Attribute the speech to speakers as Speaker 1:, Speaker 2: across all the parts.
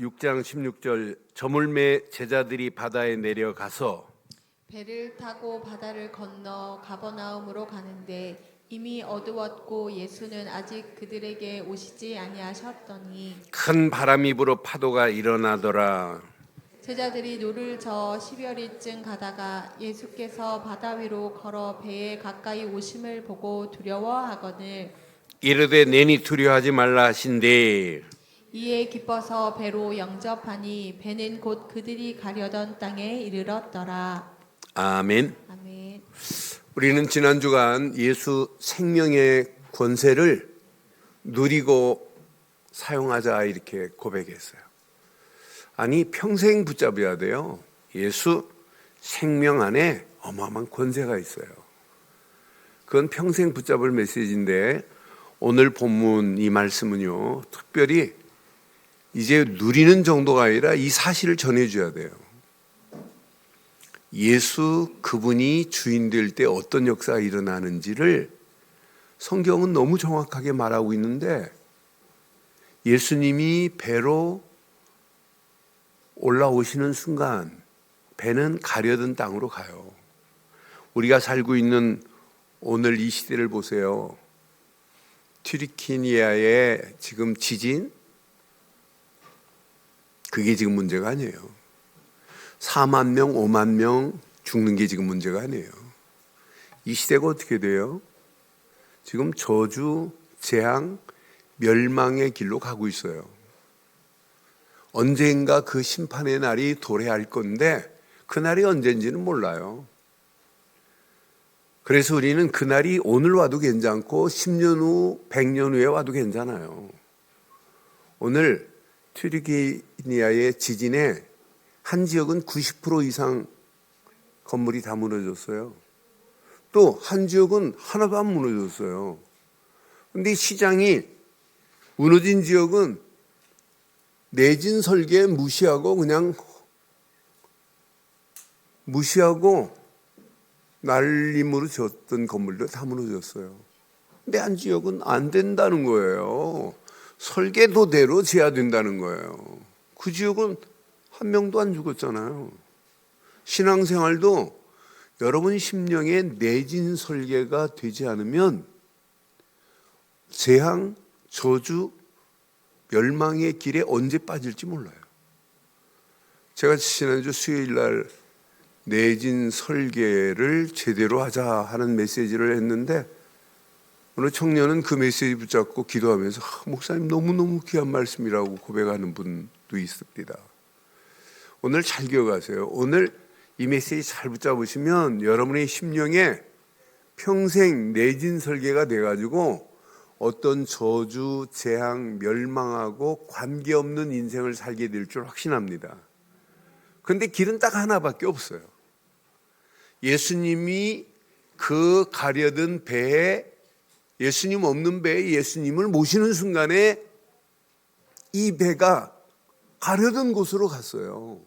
Speaker 1: 6장 16절 저물매 제자들이 바다에 내려가서
Speaker 2: 배를 타고 바다를 건너 가버나움으로 가는데 이미 어두웠고 예수는 아직 그들에게 오시지 아니하셨더니
Speaker 1: 큰 바람이 불어 파도가 일어나더라.
Speaker 2: 제자들이 노를 저어 10여리쯤 가다가 예수께서 바다 위로 걸어 배에 가까이 오심을 보고 두려워하거늘
Speaker 1: 이르되 내니 두려워하지 말라 하신대.
Speaker 2: 이에 기뻐서 배로 영접하니 배는 곧 그들이 가려던 땅에 이르렀더라.
Speaker 1: 아멘.
Speaker 2: 아멘.
Speaker 1: 우리는 지난 주간 예수 생명의 권세를 누리고 사용하자 이렇게 고백했어요. 아니 평생 붙잡아야 돼요. 예수 생명 안에 어마어마한 권세가 있어요. 그건 평생 붙잡을 메시지인데 오늘 본문 이 말씀은요, 특별히 이제 누리는 정도가 아니라 이 사실을 전해줘야 돼요. 예수 그분이 주인 될 때 어떤 역사가 일어나는지를 성경은 너무 정확하게 말하고 있는데, 예수님이 배로 올라오시는 순간 배는 가려던 땅으로 가요. 우리가 살고 있는 오늘 이 시대를 보세요. 튀르키니아의 지금 지진, 그게 지금 문제가 아니에요. 4만 명, 5만 명 죽는 게 지금 문제가 아니에요. 이 시대가 어떻게 돼요? 지금 저주, 재앙, 멸망의 길로 가고 있어요. 언젠가 그 심판의 날이 도래할 건데 그 날이 언젠지는 몰라요. 그래서 우리는 그 날이 오늘 와도 괜찮고 10년 후, 100년 후에 와도 괜찮아요. 오늘 튀르키니아의 지진에 한 지역은 90% 이상 건물이 다 무너졌어요. 또 한 지역은 하나도 안 무너졌어요. 그런데 시장이 무너진 지역은 내진 설계 무시하고 그냥 무시하고 날림으로 지었던 건물도 다 무너졌어요. 근데 한 지역은 안 된다는 거예요. 설계도대로 지어야 된다는 거예요. 그 지역은 한 명도 안 죽었잖아요. 신앙생활도 여러분 심령에 내진 설계가 되지 않으면 재앙, 저주, 멸망의 길에 언제 빠질지 몰라요. 제가 지난주 수요일 날 내진 설계를 제대로 하자 하는 메시지를 했는데 어느 청년은 그 메시지 붙잡고 기도하면서 목사님 너무너무 귀한 말씀이라고 고백하는 분도 있습니다. 오늘 잘 기억하세요. 오늘 이 메시지 잘 붙잡으시면 여러분의 심령에 평생 내진 설계가 돼가지고 어떤 저주, 재앙, 멸망하고 관계없는 인생을 살게 될 줄 확신합니다. 그런데 길은 딱 하나밖에 없어요. 예수님이 그 가려던 배에, 예수님 없는 배에 예수님을 모시는 순간에 이 배가 가려던 곳으로 갔어요.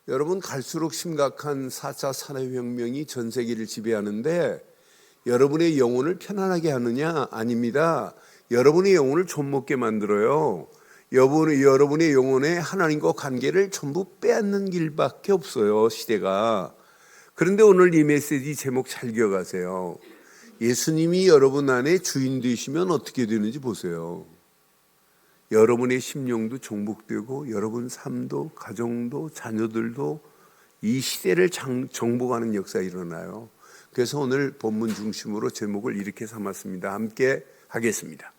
Speaker 1: 여러분, 갈수록 심각한 4차 산업혁명이 전 세계를 지배하는데 여러분의 영혼을 편안하게 하느냐? 아닙니다. 여러분의 영혼을 좀먹게 만들어요. 여러분의 영혼에 하나님과 관계를 전부 빼앗는 길밖에 없어요, 시대가. 그런데 오늘 이 메시지 제목 잘 기억하세요. 예수님이 여러분 안에 주인 되시면 어떻게 되는지 보세요. 여러분의 심령도 정복되고 여러분 삶도 가정도 자녀들도 이 시대를 정복하는 역사가 일어나요. 그래서 오늘 본문 중심으로 제목을 이렇게 삼았습니다. 함께 하겠습니다.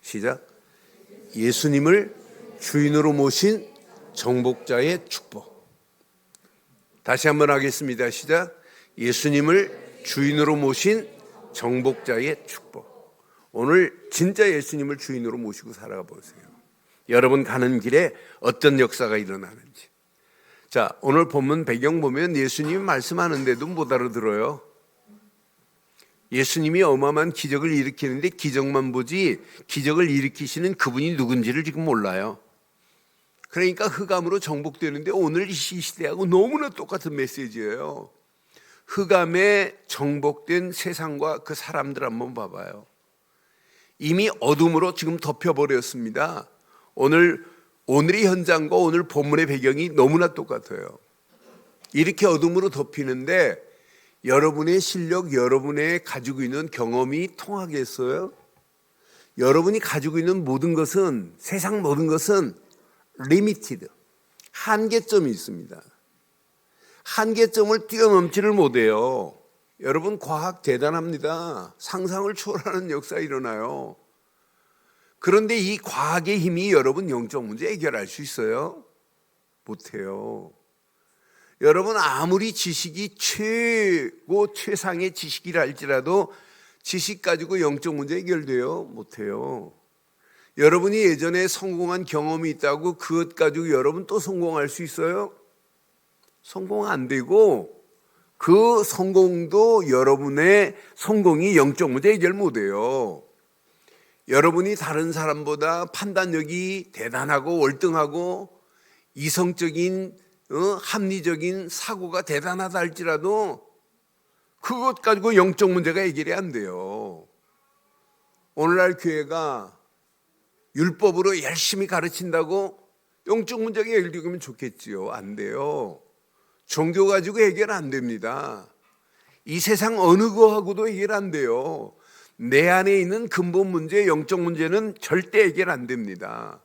Speaker 1: 시작. 예수님을 주인으로 모신 정복자의 축복. 다시 한번 하겠습니다. 시작. 예수님을 주인으로 모신 정복자의 축복. 오늘 진짜 예수님을 주인으로 모시고 살아가 보세요. 여러분 가는 길에 어떤 역사가 일어나는지. 자, 오늘 본문 배경 보면 예수님이 말씀하는데도 못 알아들어요. 예수님이 어마어마한 기적을 일으키는데 기적만 보지 기적을 일으키시는 그분이 누군지를 지금 몰라요. 그러니까 흑암으로 정복되는데 오늘 이 시대하고 너무나 똑같은 메시지예요. 흑암에 정복된 세상과 그 사람들 한번 봐봐요. 이미 어둠으로 지금 덮여버렸습니다. 오늘 오늘의 현장과 오늘 본문의 배경이 너무나 똑같아요. 이렇게 어둠으로 덮이는데 여러분의 실력, 여러분의 가지고 있는 경험이 통하겠어요? 여러분이 가지고 있는 모든 것은, 세상 모든 것은 리미티드, 한계점이 있습니다. 한계점을 뛰어넘지를 못해요. 여러분, 과학 대단합니다. 상상을 초월하는 역사 일어나요. 그런데 이 과학의 힘이 여러분 영적 문제 해결할 수 있어요? 못해요. 여러분, 아무리 지식이 최고 최상의 지식이라 할지라도 지식 가지고 영적 문제 해결돼요? 못해요. 여러분이 예전에 성공한 경험이 있다고 그것 가지고 여러분 또 성공할 수 있어요? 성공 안 되고, 그 성공도 여러분의 성공이 영적 문제 해결 못해요. 여러분이 다른 사람보다 판단력이 대단하고 월등하고 이성적인 합리적인 사고가 대단하다 할지라도 그것 가지고 영적 문제가 해결이 안 돼요. 오늘날 교회가 율법으로 열심히 가르친다고 영적 문제가 해결되면 좋겠지요. 안 돼요. 종교 가지고 해결 안 됩니다. 이 세상 어느 거하고도 해결 안 돼요. 내 안에 있는 근본 문제, 영적 문제는 절대 해결 안 됩니다.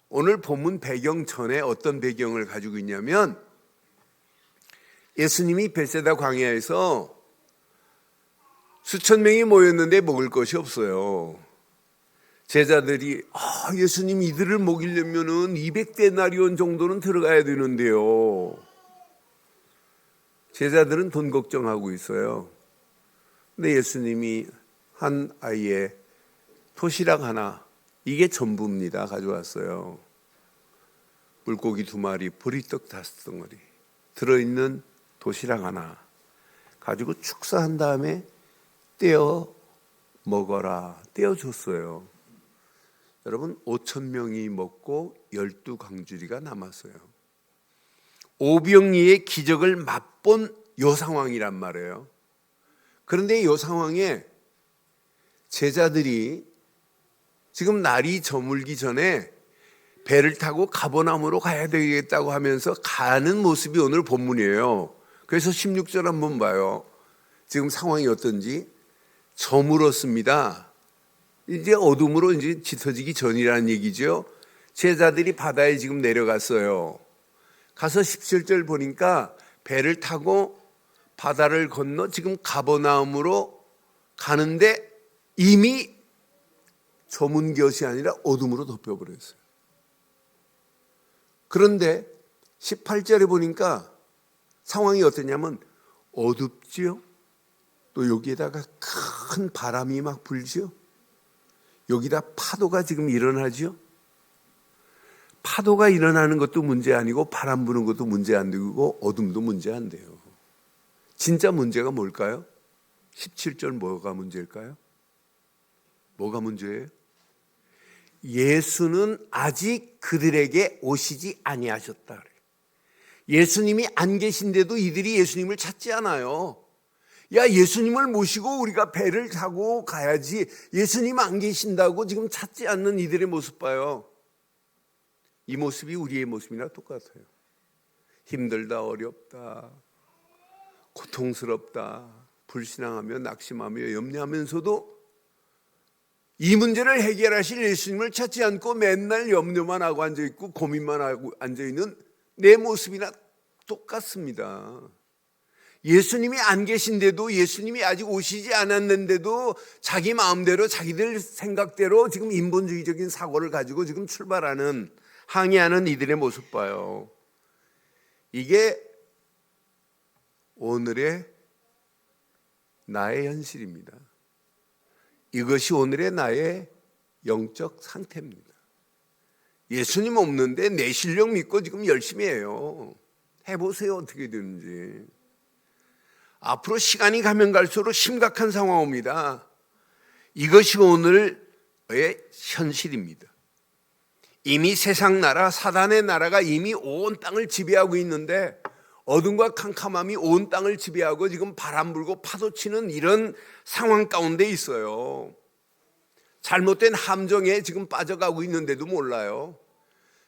Speaker 1: 오늘 본문 배경 전에 어떤 배경을 가지고 있냐면, 예수님이 벳세다 광야에서 수천 명이 모였는데 먹을 것이 없어요. 제자들이 예수님 이들을 먹이려면은 200데나리온 정도는 들어가야 되는데요. 제자들은 돈 걱정하고 있어요. 근데 예수님이 한 아이의 도시락 하나, 이게 전부입니다. 가져왔어요. 물고기 2마리, 보리떡 5덩어리 들어있는 도시락 하나 가지고 축사한 다음에 떼어 먹어라, 떼어줬어요. 여러분, 5,000명이 먹고 12강주리가 남았어요. 오병이의 기적을 맛본 요 상황이란 말이에요. 그런데 이 상황에 제자들이 지금 날이 저물기 전에 배를 타고 가버나움으로 가야 되겠다고 하면서 가는 모습이 오늘 본문이에요. 그래서 16절 한번 봐요. 지금 상황이 어떤지. 저물었습니다. 이제 어둠으로 이제 짙어지기 전이라는 얘기죠. 제자들이 바다에 지금 내려갔어요. 가서 17절 보니까 배를 타고 바다를 건너 지금 가버나움으로 가는데 이미 저문 것이 아니라 어둠으로 덮여버렸어요. 그런데 18절에 보니까 상황이 어떠냐면 어둡지요. 또 여기에다가 큰 바람이 막 불지요. 여기다 파도가 지금 일어나죠. 파도가 일어나는 것도 문제 아니고 바람 부는 것도 문제 안 되고 어둠도 문제 안 돼요. 진짜 문제가 뭘까요? 17절 뭐가 문제일까요? 뭐가 문제예요? 예수는 아직 그들에게 오시지 아니하셨다. 예수님이 안 계신데도 이들이 예수님을 찾지 않아요. 야, 예수님을 모시고 우리가 배를 타고 가야지, 예수님 안 계신다고 지금 찾지 않는 이들의 모습 봐요. 이 모습이 우리의 모습이나 똑같아요. 힘들다, 어렵다, 고통스럽다, 불신앙하며 낙심하며 염려하면서도 이 문제를 해결하실 예수님을 찾지 않고 맨날 염려만 하고 앉아있고 고민만 하고 앉아있는 내 모습이나 똑같습니다. 예수님이 안 계신데도, 예수님이 아직 오시지 않았는데도 자기 마음대로 자기들 생각대로 지금 인본주의적인 사고를 가지고 지금 출발하는, 항의하는 이들의 모습 봐요. 이게 오늘의 나의 현실입니다. 이것이 오늘의 나의 영적 상태입니다. 예수님 없는데 내 실력 믿고 지금 열심히 해요. 해보세요, 어떻게 되는지. 앞으로 시간이 가면 갈수록 심각한 상황 옵니다. 이것이 오늘의 현실입니다. 이미 세상 나라, 사단의 나라가 이미 온 땅을 지배하고 있는데, 어둠과 캄캄함이 온 땅을 지배하고 지금 바람 불고 파도 치는 이런 상황 가운데 있어요. 잘못된 함정에 지금 빠져가고 있는데도 몰라요.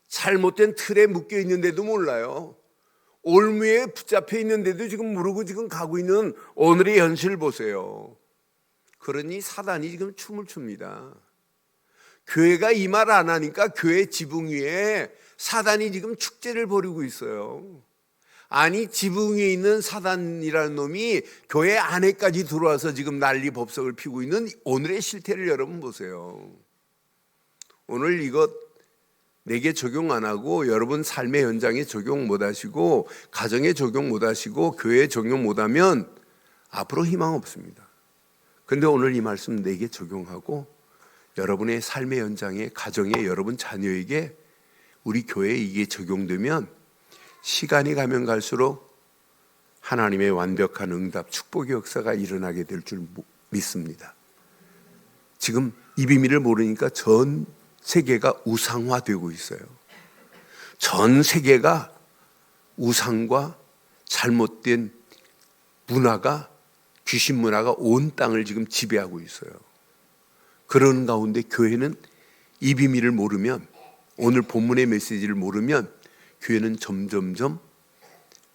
Speaker 1: 잘못된 틀에 묶여 있는데도 몰라요. 올무에 붙잡혀 있는데도 지금 모르고 지금 가고 있는 오늘의 현실을 보세요. 그러니 사단이 지금 춤을 춥니다. 교회가 이 말 안 하니까 교회 지붕 위에 사단이 지금 축제를 벌이고 있어요. 아니, 지붕 위에 있는 사단이라는 놈이 교회 안에까지 들어와서 지금 난리 법석을 피우고 있는 오늘의 실태를 여러분 보세요. 오늘 이것 내게 적용 안 하고 여러분 삶의 현장에 적용 못 하시고 가정에 적용 못 하시고 교회에 적용 못 하면 앞으로 희망 없습니다. 근데 오늘 이 말씀 내게 적용하고 여러분의 삶의 현장에 가정에 여러분 자녀에게 우리 교회에 이게 적용되면 시간이 가면 갈수록 하나님의 완벽한 응답, 축복의 역사가 일어나게 될 줄 믿습니다. 지금 이 비밀을 모르니까 전 세계가 우상화되고 있어요. 전 세계가 우상과 잘못된 문화가, 귀신 문화가 온 땅을 지금 지배하고 있어요. 그런 가운데 교회는 이 비밀을 모르면, 오늘 본문의 메시지를 모르면 교회는 점점점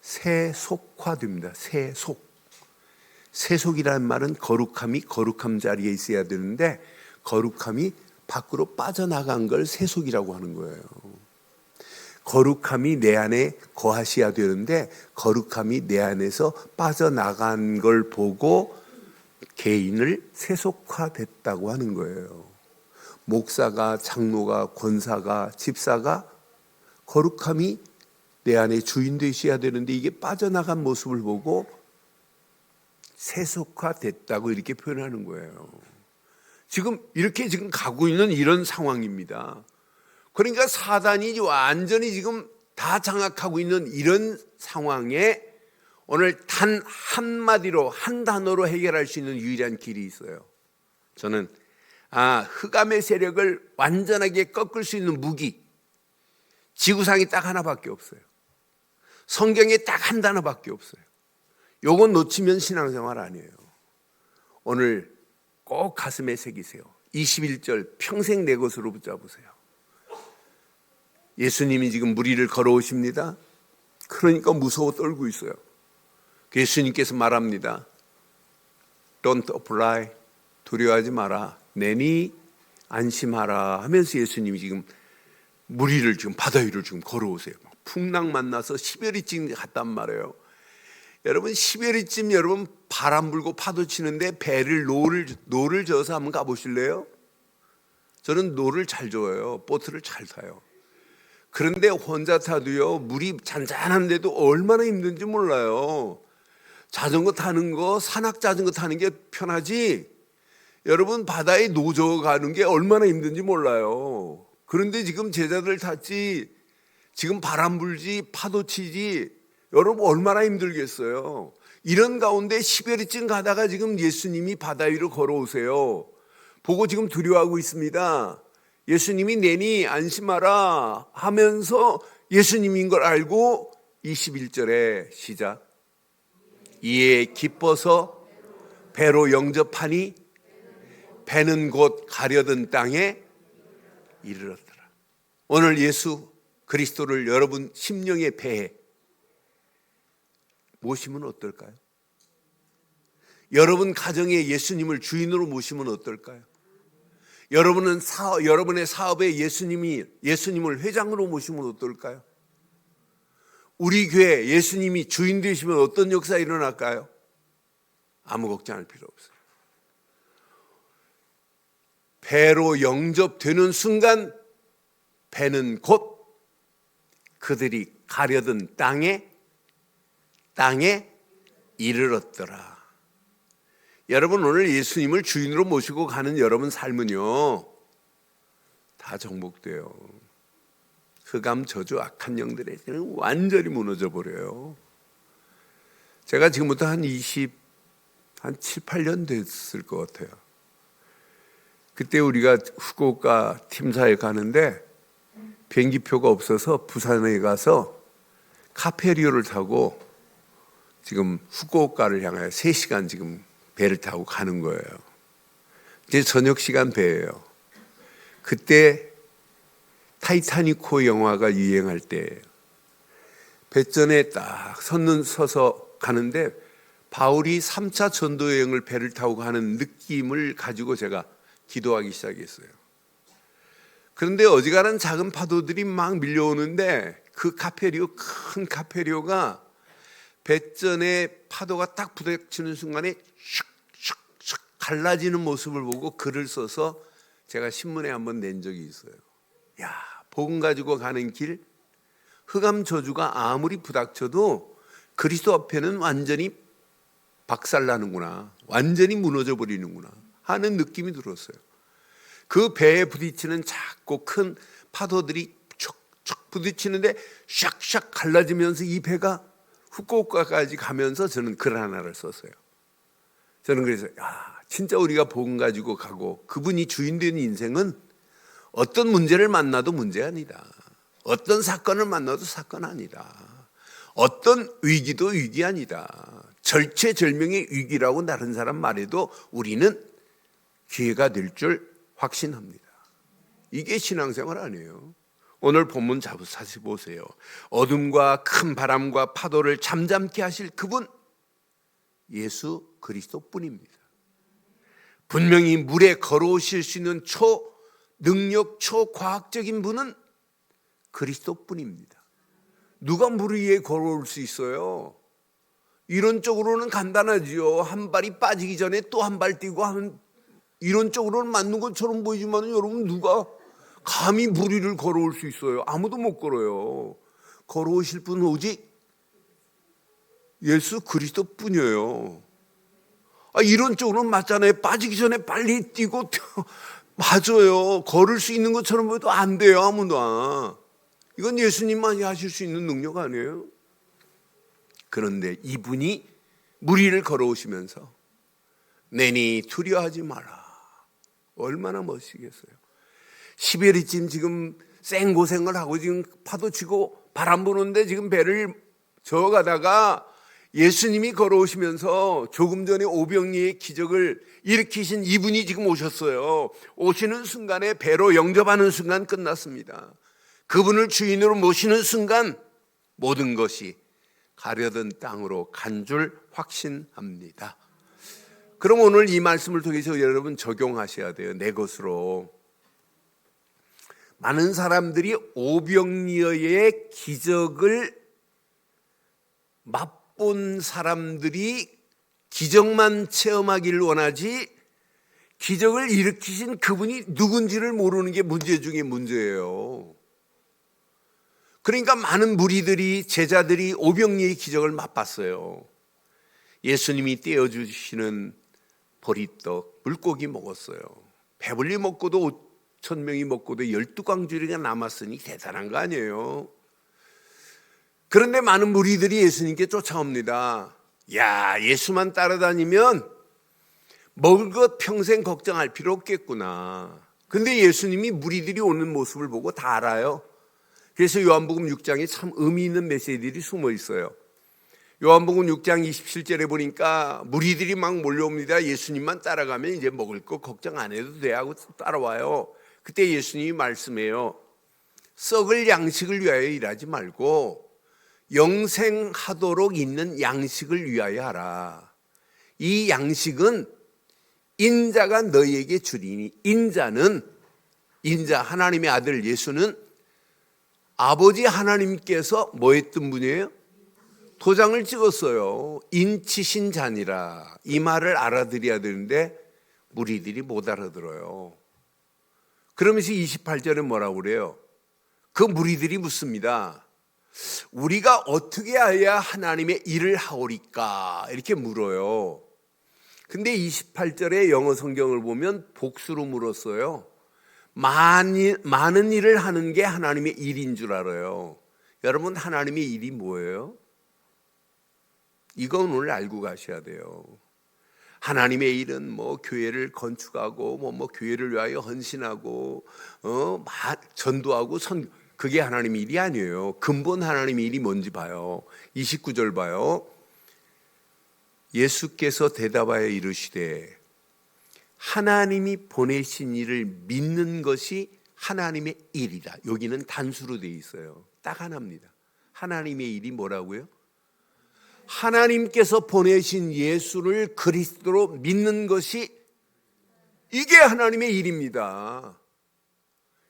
Speaker 1: 세속화됩니다. 세속이라는 말은 거룩함이 거룩함 자리에 있어야 되는데 거룩함이 밖으로 빠져나간 걸 세속이라고 하는 거예요. 거룩함이 내 안에 거하셔야 되는데 거룩함이 내 안에서 빠져나간 걸 보고 개인을 세속화됐다고 하는 거예요. 목사가, 장로가, 권사가, 집사가 거룩함이 내 안에 주인 되셔야 되는데 이게 빠져나간 모습을 보고 세속화됐다고 이렇게 표현하는 거예요. 지금 이렇게 지금 가고 있는 이런 상황입니다. 그러니까 사단이 완전히 지금 다 장악하고 있는 이런 상황에 오늘 단 한마디로, 한 단어로 해결할 수 있는 유일한 길이 있어요. 저는 흑암의 세력을 완전하게 꺾을 수 있는 무기, 지구상이 딱 하나밖에 없어요. 성경에 딱 한 단어밖에 없어요. 요건 놓치면 신앙생활 아니에요. 오늘 꼭 가슴에 새기세요. 21절 평생 내 것으로 붙잡으세요. 예수님이 지금 무리를 걸어오십니다. 그러니까 무서워 떨고 있어요. 예수님께서 말합니다. Don't apply. 두려워하지 마라. 내니 안심하라 하면서 예수님이 지금 무리를 지금 바다 위를 지금 걸어오세요. 풍랑 만나서 10여리쯤 갔단 말이에요. 여러분 10여리쯤 여러분 바람 불고 파도 치는데 배를 노를 저어서 한번 가보실래요? 저는 노를 잘 저어요. 보트를 잘 타요. 그런데 혼자 타도요 물이 잔잔한데도 얼마나 힘든지 몰라요. 자전거 타는 거, 산악 자전거 타는 게 편하지 여러분 바다에 노저 가는 게 얼마나 힘든지 몰라요. 그런데 지금 제자들 탔지, 지금 바람 불지 파도 치지 여러분 얼마나 힘들겠어요. 이런 가운데 10여리쯤 가다가 지금 예수님이 바다 위로 걸어오세요. 보고 지금 두려워하고 있습니다. 예수님이 내니 안심하라 하면서 예수님인 걸 알고 21절에 시작. 이에 기뻐서 배로 영접하니 배는 곧 가려던 땅에 이르렀더라. 오늘 예수 그리스도를 여러분 심령의 배에 모시면 어떨까요? 여러분 가정에 예수님을 주인으로 모시면 어떨까요? 여러분의 사업에 예수님을 회장으로 모시면 어떨까요? 우리 교회 예수님이 주인 되시면 어떤 역사 일어날까요? 아무 걱정할 필요 없어요. 배로 영접되는 순간 배는 곧 그들이 가려던 땅에 이르렀더라. 여러분 오늘 예수님을 주인으로 모시고 가는 여러분 삶은요 다 정복돼요. 흑암 저주 악한 영들의 완전히 무너져 버려요. 제가 지금부터 한 7, 8년 됐을 것 같아요. 그때 우리가 후쿠오카 팀사에 가는데 비행기표가 없어서 부산에 가서 카페리오를 타고 지금 후쿠오카를 향하여 3시간 지금 배를 타고 가는 거예요. 이제 저녁 시간 배예요. 그때 타이타닉호 영화가 유행할 때 배전에 딱 서서 가는데 바울이 3차 전도 여행을 배를 타고 가는 느낌을 가지고 제가 기도하기 시작했어요. 그런데 어지간한 작은 파도들이 막 밀려오는데 그 큰 카페리오가 배전에 파도가 딱 부딪히는 순간에 슉슉슉 갈라지는 모습을 보고 글을 써서 제가 신문에 한번 낸 적이 있어요. 야, 복음 가지고 가는 길, 흑암 저주가 아무리 부닥쳐도 그리스도 앞에는 완전히 박살나는구나, 완전히 무너져 버리는구나 하는 느낌이 들었어요. 그 배에 부딪히는 작고 큰 파도들이 촉촉 부딪히는데 샥샥 갈라지면서 이 배가 후쿠오카까지 가면서 저는 글 하나를 썼어요. 저는 그래서 진짜 우리가 복음 가지고 가고 그분이 주인 된 인생은 어떤 문제를 만나도 문제 아니다. 어떤 사건을 만나도 사건 아니다. 어떤 위기도 위기 아니다. 절체절명의 위기라고 다른 사람 말해도 우리는 기회가 될 줄 확신합니다. 이게 신앙생활 아니에요. 오늘 본문 자세히 보세요. 어둠과 큰 바람과 파도를 잠잠케 하실 그분, 예수 그리스도뿐입니다. 분명히 물에 걸어오실 수 있는 초능력, 초과학적인 분은 그리스도뿐입니다. 누가 물 위에 걸어올 수 있어요? 이론적으로는 간단하지요. 한 발이 빠지기 전에 또 한 발 뛰고 하는, 이론적으로는 맞는 것처럼 보이지만 여러분, 누가 감히 물 위를 걸어올 수 있어요? 아무도 못 걸어요. 걸어오실 분은 오직 예수 그리스도뿐이에요. 이론적으로는 맞잖아요. 빠지기 전에 빨리 뛰고 맞아요. 걸을 수 있는 것처럼 보여도 안 돼요. 아무도. 이건 예수님만이 하실 수 있는 능력 아니에요? 그런데 이분이 물 위를 걸어오시면서 내니 두려워하지 마라. 얼마나 멋지겠어요. 12월이쯤 지금 생고생을 하고 지금 파도 치고 바람 부는데 지금 배를 저어가다가 예수님이 걸어오시면서 조금 전에 오병이의 기적을 일으키신 이분이 지금 오셨어요. 오시는 순간에 배로 영접하는 순간 끝났습니다. 그분을 주인으로 모시는 순간 모든 것이 가려던 땅으로 간 줄 확신합니다. 그럼 오늘 이 말씀을 통해서 여러분 적용하셔야 돼요. 내 것으로. 많은 사람들이 오병이어의 기적을 맛본 사람들이 기적만 체험하기를 원하지 기적을 일으키신 그분이 누군지를 모르는 게 문제 중에 문제예요. 그러니까 많은 무리들이, 제자들이 오병이어의 기적을 맛봤어요. 예수님이 떼어주시는 보리떡, 물고기 먹었어요. 배불리 먹고도 5,000명이 먹고도 12광주리가 남았으니 대단한 거 아니에요. 그런데 많은 무리들이 예수님께 쫓아옵니다. 야, 예수만 따라다니면 먹을 것 평생 걱정할 필요 없겠구나. 근데 예수님이 무리들이 오는 모습을 보고 다 알아요. 그래서 요한복음 6장에 참 의미 있는 메시지들이 숨어 있어요. 요한복음 6장 27절에 보니까 무리들이 막 몰려옵니다. 예수님만 따라가면 이제 먹을 거 걱정 안 해도 돼 하고 따라와요. 그때 예수님이 말씀해요. 썩을 양식을 위하여 일하지 말고 영생하도록 있는 양식을 위하여 하라. 이 양식은 인자가 너희에게 주리니, 인자 하나님의 아들 예수는 아버지 하나님께서 뭐 했던 분이에요? 도장을 찍었어요. 인치신 자니라. 이 말을 알아들어야 되는데 무리들이 못 알아들어요. 그러면서 28절에 뭐라고 그래요? 그 무리들이 묻습니다. 우리가 어떻게 해야 하나님의 일을 하오리까? 이렇게 물어요. 근데 28절에 영어 성경을 보면 복수로 물었어요. 많은 일을 하는 게 하나님의 일인 줄 알아요. 여러분, 하나님의 일이 뭐예요? 이건 오늘 알고 가셔야 돼요. 하나님의 일은 뭐 교회를 건축하고 뭐 교회를 위하여 헌신하고 전도하고 그게 하나님의 일이 아니에요. 근본 하나님의 일이 뭔지 봐요. 29절 봐요. 예수께서 대답하여 이르시되 하나님이 보내신 이를 믿는 것이 하나님의 일이다. 여기는 단수로 되어 있어요. 딱 하나입니다. 하나님의 일이 뭐라고요? 하나님께서 보내신 예수를 그리스도로 믿는 것이 이게 하나님의 일입니다.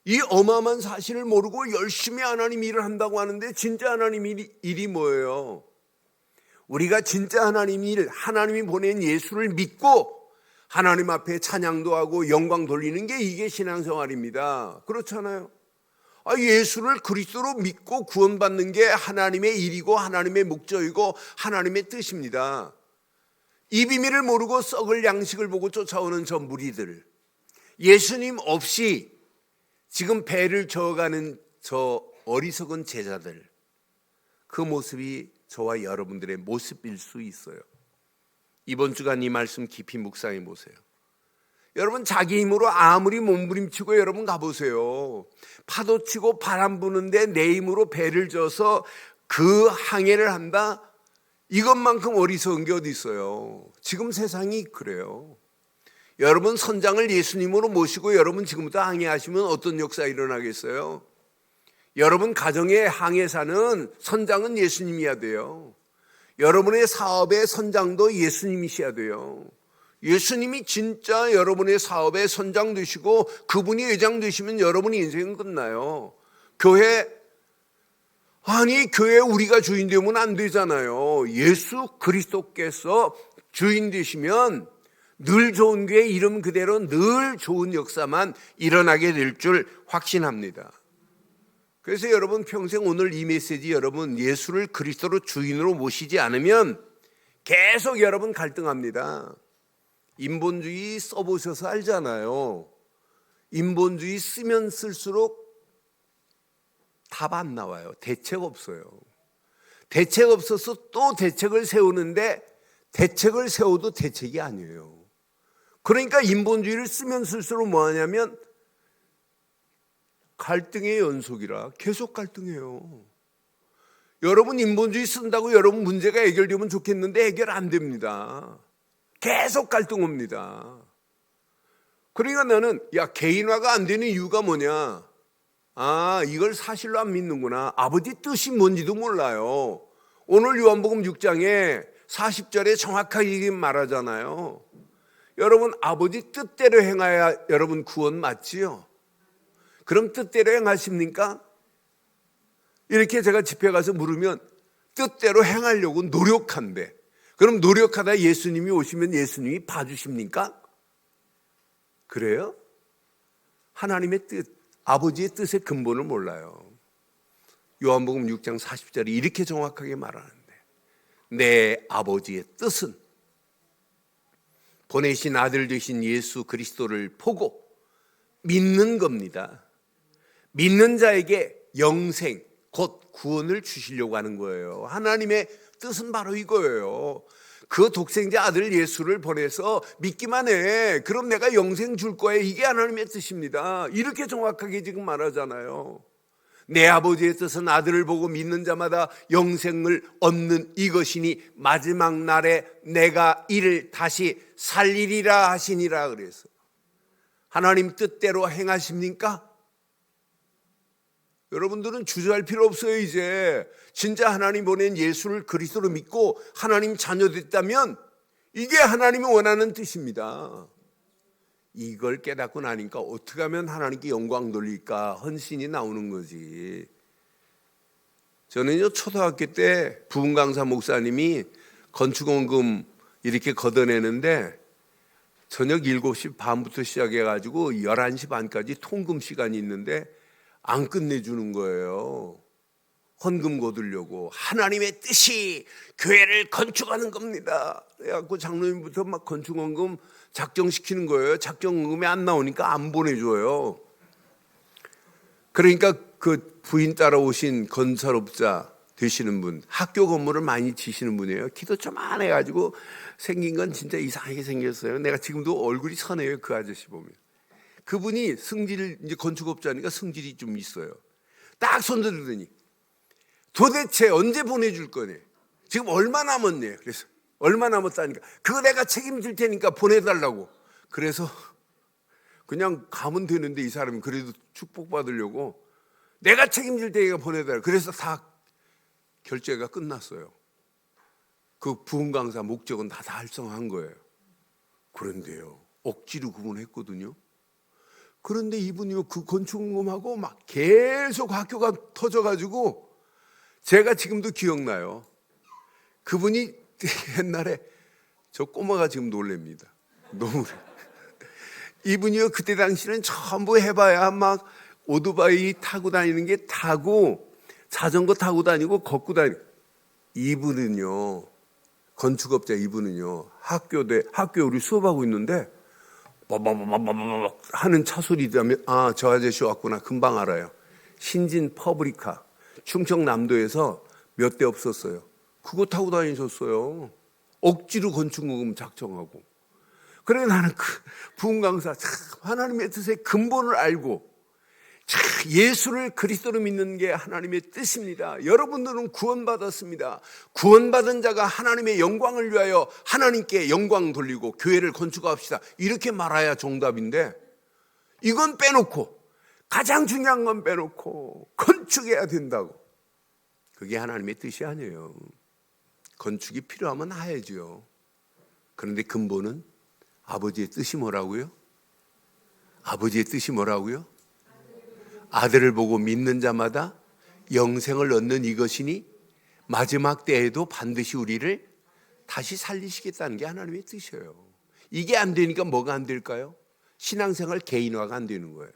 Speaker 1: 이 어마어마한 사실을 모르고 열심히 하나님 일을 한다고 하는데 진짜 하나님 일이 뭐예요? 우리가 진짜 하나님 일, 하나님이 보낸 예수를 믿고 하나님 앞에 찬양도 하고 영광 돌리는 게 이게 신앙생활입니다. 그렇잖아요. 예수를 그리스도로 믿고 구원받는 게 하나님의 일이고 하나님의 목적이고 하나님의 뜻입니다. 이 비밀을 모르고 썩을 양식을 보고 쫓아오는 저 무리들, 예수님 없이 지금 배를 저어가는 저 어리석은 제자들, 그 모습이 저와 여러분들의 모습일 수 있어요. 이번 주간 이 말씀 깊이 묵상해 보세요. 여러분, 자기 힘으로 아무리 몸부림치고 여러분 가보세요. 파도 치고 바람 부는데 내 힘으로 배를 져서 그 항해를 한다? 이것만큼 어리석은 게 어디 있어요. 지금 세상이 그래요. 여러분, 선장을 예수님으로 모시고 여러분 지금부터 항해하시면 어떤 역사 일어나겠어요? 여러분 가정의 항해사는 선장은 예수님이어야 돼요. 여러분의 사업의 선장도 예수님이셔야 돼요. 예수님이 진짜 여러분의 사업의 선장 되시고 그분이 회장 되시면 여러분의 인생은 끝나요. 교회 우리가 주인 되면 안 되잖아요. 예수 그리스도께서 주인 되시면 늘 좋은 교회 이름 그대로 늘 좋은 역사만 일어나게 될 줄 확신합니다. 그래서 여러분 평생 오늘 이 메시지 여러분 예수를 그리스도로 주인으로 모시지 않으면 계속 여러분 갈등합니다. 인본주의 써보셔서 알잖아요. 인본주의 쓰면 쓸수록 답 안 나와요. 대책 없어요. 대책 없어서 또 대책을 세우는데 대책을 세워도 대책이 아니에요. 그러니까 인본주의를 쓰면 쓸수록 뭐 하냐면 갈등의 연속이라 계속 갈등해요. 여러분 인본주의 쓴다고 여러분 문제가 해결되면 좋겠는데 해결 안 됩니다. 계속 갈등 옵니다. 그러니까 나는 개인화가 안 되는 이유가 뭐냐? 이걸 사실로 안 믿는구나. 아버지 뜻이 뭔지도 몰라요. 오늘 요한복음 6장에 40절에 정확하게 말하잖아요. 여러분 아버지 뜻대로 행하야 여러분 구원 맞지요? 그럼 뜻대로 행하십니까? 이렇게 제가 집회 가서 물으면 뜻대로 행하려고 노력한대. 그럼 노력하다 예수님이 오시면 예수님이 봐주십니까? 그래요? 하나님의 뜻, 아버지의 뜻의 근본을 몰라요. 요한복음 6장 40절이 이렇게 정확하게 말하는데 내 아버지의 뜻은 보내신 아들 되신 예수 그리스도를 보고 믿는 겁니다. 믿는 자에게 영생, 곧 구원을 주시려고 하는 거예요. 하나님의 뜻은 바로 이거예요. 그 독생자 아들 예수를 보내서 믿기만 해. 그럼 내가 영생 줄 거야. 이게 하나님의 뜻입니다. 이렇게 정확하게 지금 말하잖아요. 내 아버지의 뜻은 아들을 보고 믿는 자마다 영생을 얻는 이것이니 마지막 날에 내가 이를 다시 살리리라 하시니라 그래서 하나님 뜻대로 행하십니까? 여러분들은 주저할 필요 없어요. 이제 진짜 하나님 보낸 예수를 그리스도로 믿고 하나님 자녀 됐다면 이게 하나님이 원하는 뜻입니다. 이걸 깨닫고 나니까 어떻게 하면 하나님께 영광 돌릴까 헌신이 나오는 거지. 저는요 초등학교 때 부흥 강사 목사님이 건축원금 이렇게 걷어내는데 저녁 7시 반부터 시작해가지고 11시 반까지 통금 시간이 있는데 안 끝내주는 거예요. 헌금 거두려고. 하나님의 뜻이 교회를 건축하는 겁니다. 그래갖고 장로님부터 막 건축원금 작정시키는 거예요. 작정원금이 안 나오니까 안 보내줘요. 그러니까 그 부인 따라오신 건설업자 되시는 분, 학교 건물을 많이 지시는 분이에요. 키도 조만해가지고 생긴 건 진짜 이상하게 생겼어요. 내가 지금도 얼굴이 선해요. 그 아저씨 보면. 그분이 이제 건축업자니까 성질이 좀 있어요. 딱 손들더니 도대체 언제 보내줄 거냐? 지금 얼마 남았냐? 그래서 얼마 남았다니까. 그거 내가 책임질 테니까 보내달라고. 그래서 그냥 가면 되는데 이 사람이 그래도 축복받으려고 내가 책임질 테니까 보내달라. 그래서 다 결제가 끝났어요. 그 부흥 강사 목적은 다 달성한 거예요. 그런데요, 억지로 구분했거든요. 그런데 이분이요, 그 건축금하고 막 계속 학교가 터져가지고 제가 지금도 기억나요. 그분이 옛날에 저 꼬마가 지금 놀랍니다. 너무 이분이요, 그때 당시는 전부 해봐야 막 오토바이 타고 다니는 게 타고 자전거 타고 다니고 걷고 다니고. 이분은요, 건축업자 이분은요, 학교에 우리 수업하고 있는데 빠바바바바바 하는 차 소리 들으면 아, 저 아저씨 왔구나. 금방 알아요. 신진 퍼브리카 충청남도에서 몇 대 없었어요. 그거 타고 다니셨어요. 억지로 건축금 작정하고. 그래 나는 그 부흥 강사 참 하나님의 뜻의 근본을 알고 참 예수를 그리스도로 믿는 게 하나님의 뜻입니다. 여러분들은 구원받았습니다. 구원받은 자가 하나님의 영광을 위하여 하나님께 영광 돌리고 교회를 건축합시다. 이렇게 말해야 정답인데 이건 빼놓고 가장 중요한 건 빼놓고 건축해야 된다고. 그게 하나님의 뜻이 아니에요. 건축이 필요하면 해야죠. 그런데 근본은 아버지의 뜻이 뭐라고요? 아버지의 뜻이 뭐라고요? 아들을 보고 믿는 자마다 영생을 얻는 이것이니 마지막 때에도 반드시 우리를 다시 살리시겠다는 게 하나님의 뜻이에요. 이게 안 되니까 뭐가 안 될까요? 신앙생활 개인화가 안 되는 거예요.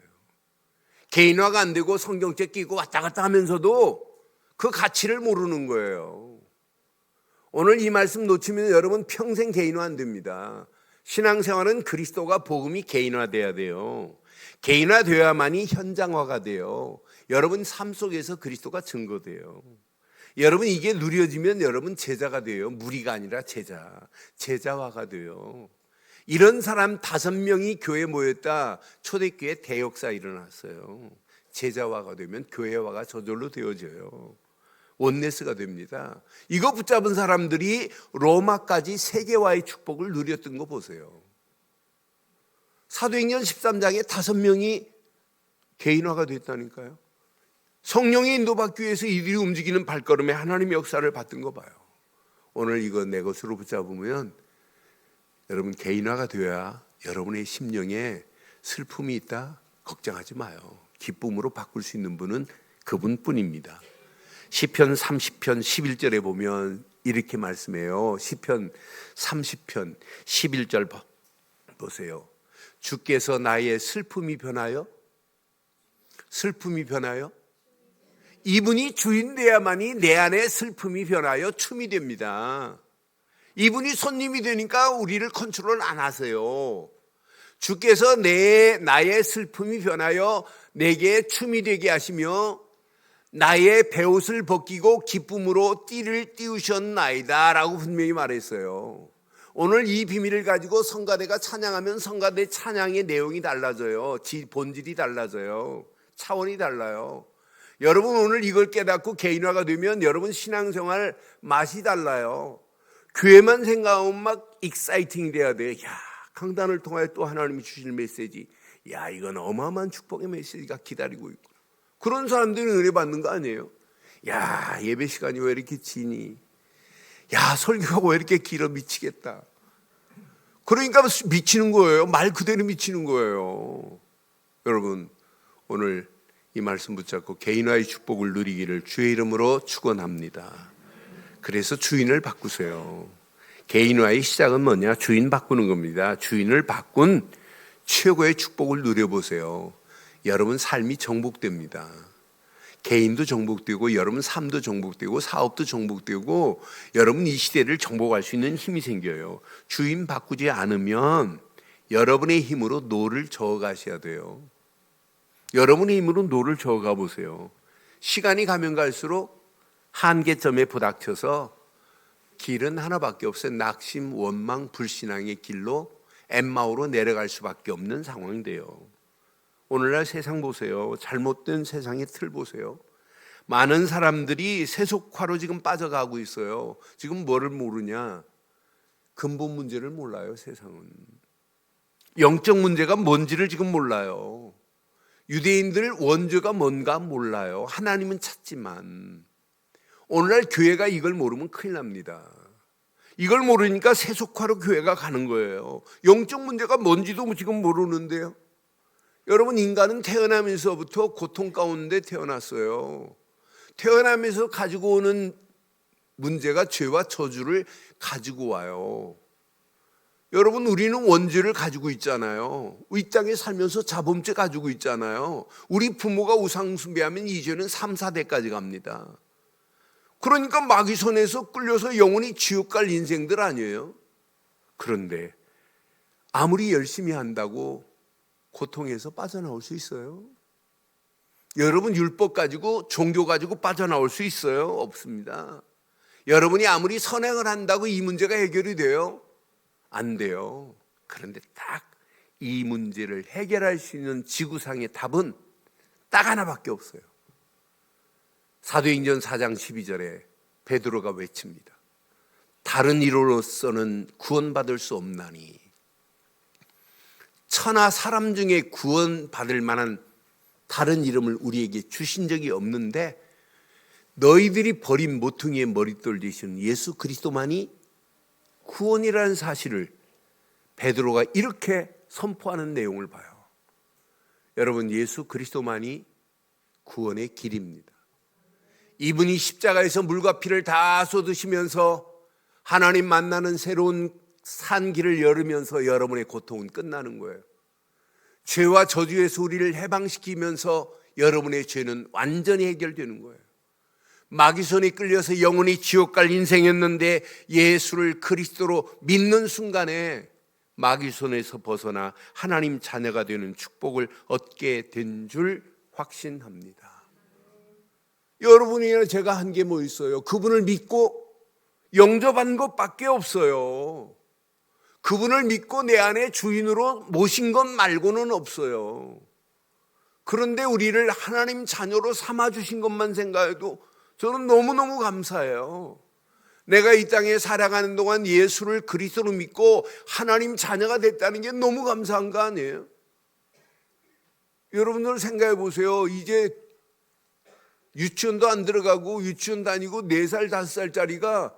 Speaker 1: 개인화가 안 되고 성경책 끼고 왔다 갔다 하면서도 그 가치를 모르는 거예요. 오늘 이 말씀 놓치면 여러분 평생 개인화 안 됩니다. 신앙생활은 그리스도가 복음이 개인화돼야 돼요. 개인화되어야만이 현장화가 돼요. 여러분 삶 속에서 그리스도가 증거돼요. 여러분 이게 누려지면 여러분 제자가 돼요. 무리가 아니라 제자화가 돼요. 이런 사람 5명이 교회에 모였다. 초대교회 대역사 일어났어요. 제자화가 되면 교회화가 저절로 되어져요. 원네스가 됩니다. 이거 붙잡은 사람들이 로마까지 세계화의 축복을 누렸던 거 보세요. 사도행전 13장에 5명이 개인화가 됐다니까요. 성령의 인도받기 위해서 이들이 움직이는 발걸음에 하나님의 역사를 받던 거 봐요. 오늘 이거 내 것으로 붙잡으면 여러분 개인화가 되어야 여러분의 심령에 슬픔이 있다? 걱정하지 마요. 기쁨으로 바꿀 수 있는 분은 그분뿐입니다. 시편 30편 11절에 보면 이렇게 말씀해요. 시편 30편 11절 보세요. 주께서 나의 슬픔이 변하여 이분이 주인 되야만이 내 안에 슬픔이 변하여 춤이 됩니다. 이분이 손님이 되니까 우리를 컨트롤 안 하세요. 주께서 나의 슬픔이 변하여 내게 춤이 되게 하시며 나의 베옷을 벗기고 기쁨으로 띠를 띄우셨나이다 라고 분명히 말했어요. 오늘 이 비밀을 가지고 성가대가 찬양하면 성가대 찬양의 내용이 달라져요. 본질이 달라져요. 차원이 달라요. 여러분 오늘 이걸 깨닫고 개인화가 되면 여러분 신앙생활 맛이 달라요. 교회만 생각하면 막 익사이팅이 돼야 돼. 야, 강단을 통하여 또 하나님이 주실 메시지. 야, 이건 어마어마한 축복의 메시지가 기다리고 있고. 그런 사람들은 은혜 받는 거 아니에요? 야, 예배 시간이 왜 이렇게 지니? 야, 설교가 왜 이렇게 길어 미치겠다. 그러니까 미치는 거예요. 말 그대로 미치는 거예요. 여러분 오늘 이 말씀 붙잡고 개인화의 축복을 누리기를 주의 이름으로 축원합니다. 그래서 주인을 바꾸세요. 개인화의 시작은 뭐냐? 주인 바꾸는 겁니다. 주인을 바꾼 최고의 축복을 누려보세요. 여러분 삶이 정복됩니다. 개인도 정복되고 여러분 삶도 정복되고 사업도 정복되고 여러분 이 시대를 정복할 수 있는 힘이 생겨요. 주인 바꾸지 않으면 여러분의 힘으로 노를 저어가셔야 돼요. 여러분의 힘으로 노를 저어가 보세요. 시간이 가면 갈수록 한계점에 부닥쳐서 길은 하나밖에 없어요. 낙심, 원망, 불신앙의 길로 엠마오로 내려갈 수밖에 없는 상황이 돼요. 오늘날 세상 보세요. 잘못된 세상의 틀 보세요. 많은 사람들이 세속화로 지금 빠져가고 있어요. 지금 뭐를 모르냐? 근본 문제를 몰라요, 세상은. 영적 문제가 뭔지를 지금 몰라요. 유대인들 원죄가 뭔가 몰라요. 하나님은 찾지만 오늘날 교회가 이걸 모르면 큰일 납니다. 이걸 모르니까 세속화로 교회가 가는 거예요. 영적 문제가 뭔지도 지금 모르는데요. 여러분, 인간은 태어나면서부터 고통 가운데 태어났어요. 태어나면서 가지고 오는 문제가 죄와 저주를 가지고 와요. 여러분, 우리는 원죄를 가지고 있잖아요. 이 땅에 살면서 자범죄 가지고 있잖아요. 우리 부모가 우상숭배하면 이 죄는 3, 4대까지 갑니다. 그러니까 마귀 손에서 끌려서 영원히 지옥 갈 인생들 아니에요. 그런데 아무리 열심히 한다고 고통에서 빠져나올 수 있어요? 여러분, 율법 가지고 종교 가지고 빠져나올 수 있어요? 없습니다. 여러분이 아무리 선행을 한다고 이 문제가 해결이 돼요? 안 돼요. 그런데 딱 이 문제를 해결할 수 있는 지구상의 답은 딱 하나밖에 없어요. 사도행전 4장 12절에 베드로가 외칩니다. 다른 이로서는 구원받을 수 없나니. 천하 사람 중에 구원받을 만한 다른 이름을 우리에게 주신 적이 없는데 너희들이 버린 모퉁이의 머릿돌 되신 예수 그리스도만이 구원이라는 사실을 베드로가 이렇게 선포하는 내용을 봐요. 여러분, 예수 그리스도만이 구원의 길입니다. 이분이 십자가에서 물과 피를 다 쏟으시면서 하나님 만나는 새로운 산 길을 열으면서 여러분의 고통은 끝나는 거예요. 죄와 저주에서 우리를 해방시키면서 여러분의 죄는 완전히 해결되는 거예요. 마귀 손에 끌려서 영원히 지옥 갈 인생이었는데 예수를 그리스도로 믿는 순간에 마귀 손에서 벗어나 하나님 자녀가 되는 축복을 얻게 된 줄 확신합니다. 여러분이나 제가 한 게 뭐 있어요? 그분을 믿고 영접한 것밖에 없어요. 그분을 믿고 내 안에 주인으로 모신 것 말고는 없어요. 그런데 우리를 하나님 자녀로 삼아주신 것만 생각해도 저는 너무너무 감사해요. 내가 이 땅에 살아가는 동안 예수를 그리스도로 믿고 하나님 자녀가 됐다는 게 너무 감사한 거 아니에요? 여러분들 생각해 보세요. 이제 유치원도 안 들어가고 유치원 다니고 4살, 5살짜리가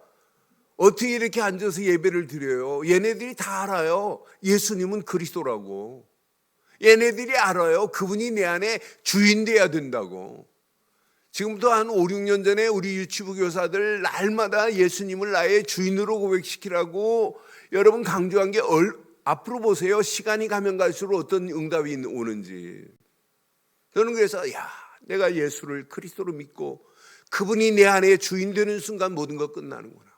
Speaker 1: 어떻게 이렇게 앉아서 예배를 드려요? 얘네들이 다 알아요. 예수님은 그리스도라고. 얘네들이 알아요. 그분이 내 안에 주인 돼야 된다고. 지금부터 한 5, 6년 전에 우리 유치부 교사들 날마다 예수님을 나의 주인으로 고백시키라고 여러분 강조한 게 앞으로 보세요. 시간이 가면 갈수록 어떤 응답이 오는지. 저는 그래서 내가 예수를 그리스도로 믿고 그분이 내 안에 주인 되는 순간 모든 것 끝나는구나.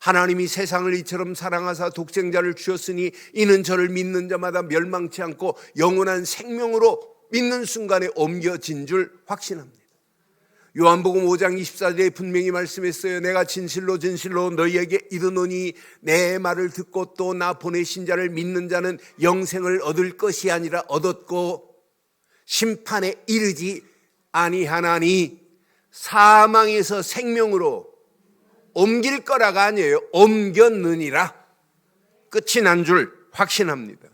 Speaker 1: 하나님이 세상을 이처럼 사랑하사 독생자를 주셨으니 이는 저를 믿는 자마다 멸망치 않고 영원한 생명으로 믿는 순간에 옮겨진 줄 확신합니다. 요한복음 5장 24절에 분명히 말씀했어요. 내가 진실로 진실로 너희에게 이르노니 내 말을 듣고 또 나 보내신 자를 믿는 자는 영생을 얻을 것이 아니라 얻었고 심판에 이르지 아니하나니. 사망에서 생명으로 옮길 거라가 아니에요. 옮겼느니라. 끝이 난 줄 확신합니다.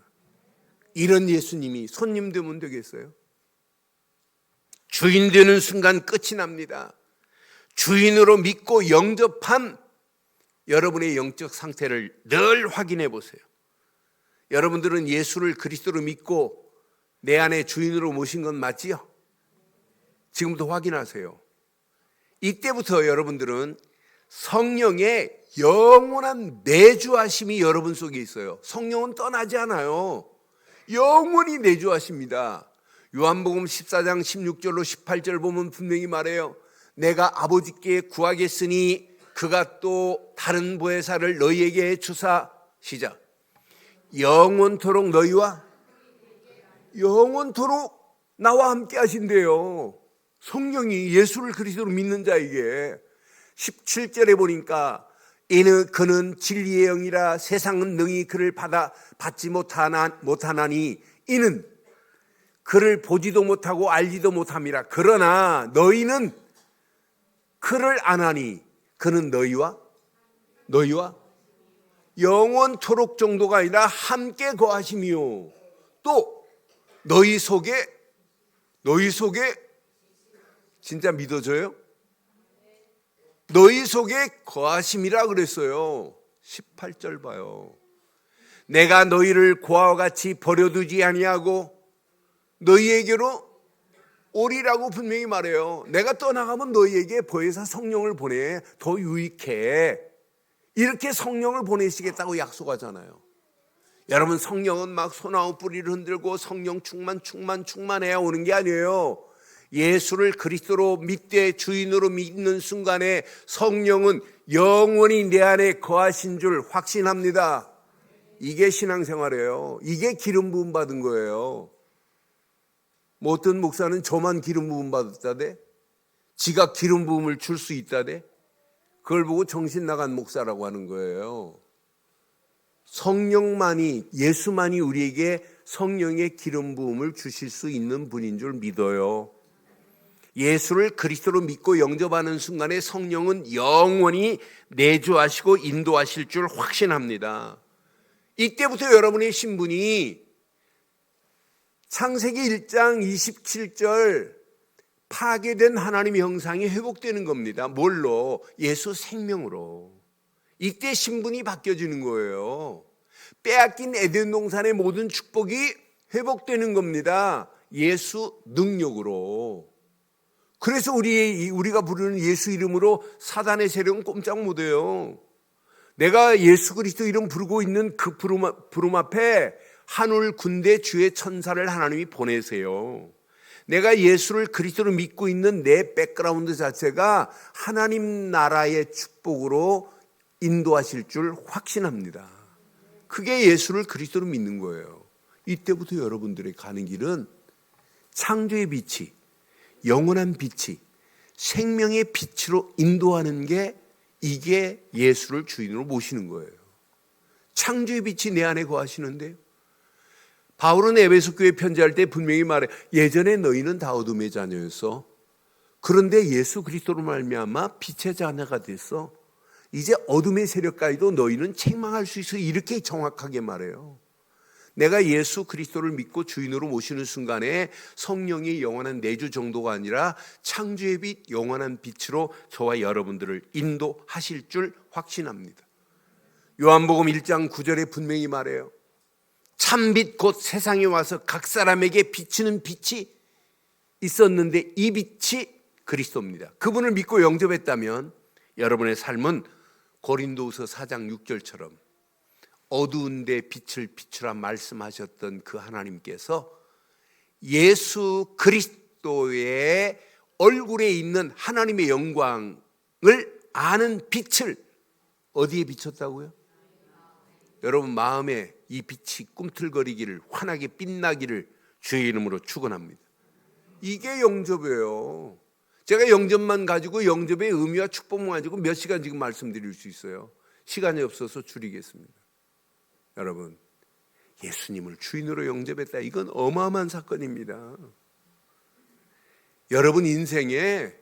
Speaker 1: 이런 예수님이 손님 되면 되겠어요? 주인 되는 순간 끝이 납니다. 주인으로 믿고 영접한 여러분의 영적 상태를 늘 확인해 보세요. 여러분들은 예수를 그리스도로 믿고 내 안에 주인으로 모신 건 맞지요? 지금부터 확인하세요. 이때부터 여러분들은 성령의 영원한 내주하심이 여러분 속에 있어요. 성령은 떠나지 않아요. 영원히 내주하십니다. 요한복음 14장 16절로 18절 보면 분명히 말해요. 내가 아버지께 구하겠으니 그가 또 다른 보혜사를 너희에게 주사. 시작. 영원토록 너희와 영원토록 나와 함께 하신대요. 성령이 예수를 그리스도로 믿는 자에게. 17절에 보니까 이는 그는 진리의 영이라 세상은 능히 그를 받지 못하나니 이는 그를 보지도 못하고 알지도 못함이라. 그러나 너희는 그를 아나니 그는 너희와 영원토록 정도가 아니라 함께 거하심이요. 또 너희 속에 진짜 믿어져요? 너희 속에 거하심이라 그랬어요. 18절 봐요. 내가 너희를 고아와 같이 버려두지 아니하고 너희에게로 오리라고 분명히 말해요. 내가 떠나가면 너희에게 보혜사 성령을 보내. 더 유익해. 이렇게 성령을 보내시겠다고 약속하잖아요. 여러분, 성령은 막 소나무 뿌리를 흔들고 성령 충만해야 오는 게 아니에요. 예수를 그리스도로 믿되 주인으로 믿는 순간에 성령은 영원히 내 안에 거하신 줄 확신합니다. 이게 신앙생활이에요. 이게 기름 부음 받은 거예요. 뭐 어떤 목사는 저만 기름 부음 받았다대? 지가 기름 부음을 줄 수 있다대? 그걸 보고 정신 나간 목사라고 하는 거예요. 성령만이, 예수만이 우리에게 성령의 기름 부음을 주실 수 있는 분인 줄 믿어요. 예수를 그리스도로 믿고 영접하는 순간에 성령은 영원히 내주하시고 인도하실 줄 확신합니다. 이때부터 여러분의 신분이 창세기 1장 27절 파괴된 하나님의 형상이 회복되는 겁니다. 뭘로? 예수 생명으로. 이때 신분이 바뀌어지는 거예요. 빼앗긴 에덴 동산의 모든 축복이 회복되는 겁니다. 예수 능력으로. 그래서 우리가 부르는 예수 이름으로 사단의 세력은 꼼짝 못해요. 내가 예수 그리스도 이름 부르고 있는 그 부름 앞에 하늘 군대 주의 천사를 하나님이 보내세요. 내가 예수를 그리스도로 믿고 있는 내 백그라운드 자체가 하나님 나라의 축복으로 인도하실 줄 확신합니다. 그게 예수를 그리스도로 믿는 거예요. 이때부터 여러분들의 가는 길은 창조의 빛이, 영원한 빛이, 생명의 빛으로 인도하는 게, 이게 예수를 주인으로 모시는 거예요. 창조의 빛이 내 안에 거하시는데요. 바울은 에베소 교회 편지할 때 분명히 말해, 예전에 너희는 다 어둠의 자녀였어. 그런데 예수 그리스도로 말미암아 빛의 자녀가 됐어. 이제 어둠의 세력까지도 너희는 책망할 수 있어. 이렇게 정확하게 말해요. 내가 예수 그리스도를 믿고 주인으로 모시는 순간에 성령이 영원한 내주 정도가 아니라 창조의 빛, 영원한 빛으로 저와 여러분들을 인도하실 줄 확신합니다. 요한복음 1장 9절에 분명히 말해요. 참빛 곧 세상에 와서 각 사람에게 비치는 빛이 있었는데 이 빛이 그리스도입니다. 그분을 믿고 영접했다면 여러분의 삶은 고린도후서 4장 6절처럼 어두운 데 빛을 비추라 말씀하셨던 그 하나님께서 예수 그리스도의 얼굴에 있는 하나님의 영광을 아는 빛을 어디에 비췄다고요? 여러분 마음에 이 빛이 꿈틀거리기를, 환하게 빛나기를 주의 이름으로 축원합니다. 이게 영접이에요. 제가 영접만 가지고, 영접의 의미와 축복만 가지고 몇 시간 지금 말씀드릴 수 있어요. 시간이 없어서 줄이겠습니다. 여러분, 예수님을 주인으로 영접했다. 이건 어마어마한 사건입니다. 여러분 인생에